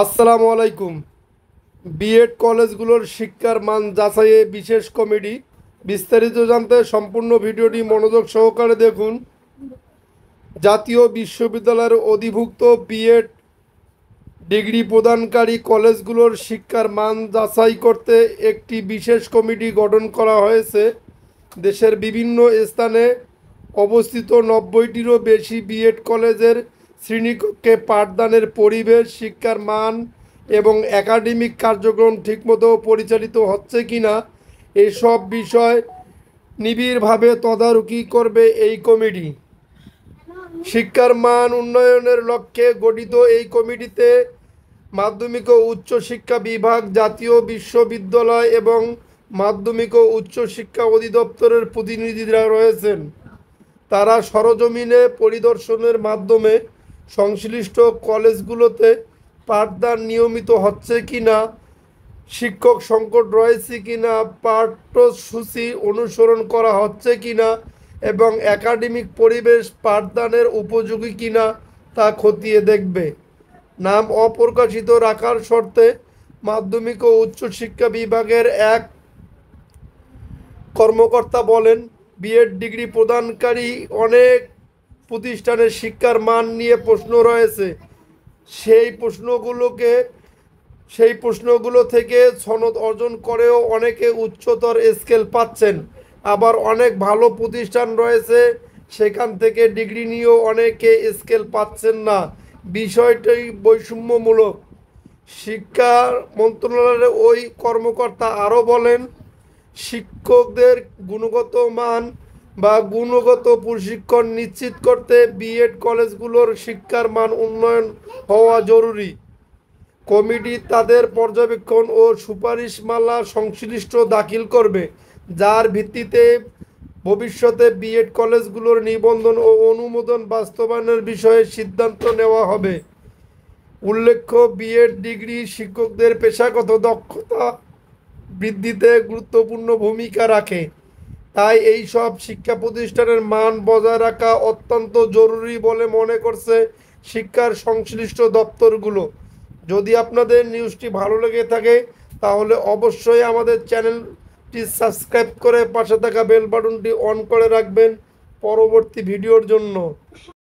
আসসালামু আলাইকুম। বিএড কলেজগুলোর শিক্ষার মান যাচাইয়ে বিশেষ কমিটি। বিস্তারিত জানতে সম্পূর্ণ ভিডিওটি মনোযোগ সহকারে দেখুন। জাতীয় বিশ্ববিদ্যালয়ের অধিভুক্ত বিএড ডিগ্রি প্রদানকারী কলেজগুলোর শিক্ষার মান যাচাই করতে একটি বিশেষ কমিটি গঠন করা হয়েছে। দেশের বিভিন্ন স্থানে অবস্থিত 90টিরও বেশি বিএড কলেজের শ্রেণীকক্ষে পাঠদানের পরিবেশ, শিক্ষার মান এবং একাডেমিক কার্যক্রম ঠিকমতো পরিচালিত হচ্ছে কিনা এসব বিষয় নিবিড়ভাবে তদারকি করবে এই কমিটি। শিক্ষার মান উন্নয়নের লক্ষ্যে গঠিত এই কমিটিতে মাধ্যমিক ও উচ্চশিক্ষা বিভাগ, জাতীয় বিশ্ববিদ্যালয় এবং মাধ্যমিক ও উচ্চশিক্ষা অধিদপ্তরের প্রতিনিধিরা রয়েছেন। তারা সরজমিনে পরিদর্শনের মাধ্যমে সংশ্লিষ্ট কলেজগুলোতে পাঠদান নিয়মিত হচ্ছে কিনা, শিক্ষক সংকট রয়েছে কিনা, পাঠ্যসূচি অনুসরণ করা হচ্ছে কিনা এবং একাডেমিক পরিবেশ পাঠদানের উপযোগী কিনা তা খতিয়ে দেখবে। নাম অপ্রকাশিত রাখার শর্তে মাধ্যমিক ও উচ্চশিক্ষা বিভাগের এক কর্মকর্তা বলেন, বিএড ডিগ্রি প্রদানকারী অনেক প্রতিষ্ঠানের শিক্ষার মান নিয়ে প্রশ্ন রয়েছে। সেই প্রশ্নগুলো থেকে সনদ অর্জন করেও অনেকে উচ্চতর স্কেল পাচ্ছেন। আবার অনেক ভালো প্রতিষ্ঠান রয়েছে, সেখান থেকে ডিগ্রি নিয়েও অনেকে স্কেল পাচ্ছেন না। বিষয়টি বৈষম্যমূলক। শিক্ষা মন্ত্রণালয়ের ওই কর্মকর্তা আরও বলেন, শিক্ষকদের গুণগত মান বা গুণগত প্রশিক্ষণ নিশ্চিত করতে বিএড কলেজগুলোর শিক্ষার মান উন্নয়ন হওয়া জরুরি। কমিটি তাদের পর্যবেক্ষণ ও সুপারিশমালা সংশ্লিষ্ট দাখিল করবে, যার ভিত্তিতে ভবিষ্যতে বিএড কলেজগুলোর নিবন্ধন ও অনুমোদন বাস্তবায়নের বিষয়ে সিদ্ধান্ত নেওয়া হবে। উল্লেখ্য, বিএড ডিগ্রি শিক্ষকদের পেশাগত দক্ষতা বৃদ্ধিতে গুরুত্বপূর্ণ ভূমিকা রাখে। তাই এই সব শিক্ষা প্রতিষ্ঠানের মান বজায় রাখা অত্যন্ত জরুরি বলে মনে করছে শিক্ষার সংশ্লিষ্ট দপ্তরগুলো। যদি আপনাদের নিউজটি ভালো লেগে থাকে তাহলে অবশ্যই আমাদের চ্যানেলটি সাবস্ক্রাইব করে পাশে থাকা বেল বাটনটি অন করে রাখবেন পরবর্তী ভিডিওর জন্য।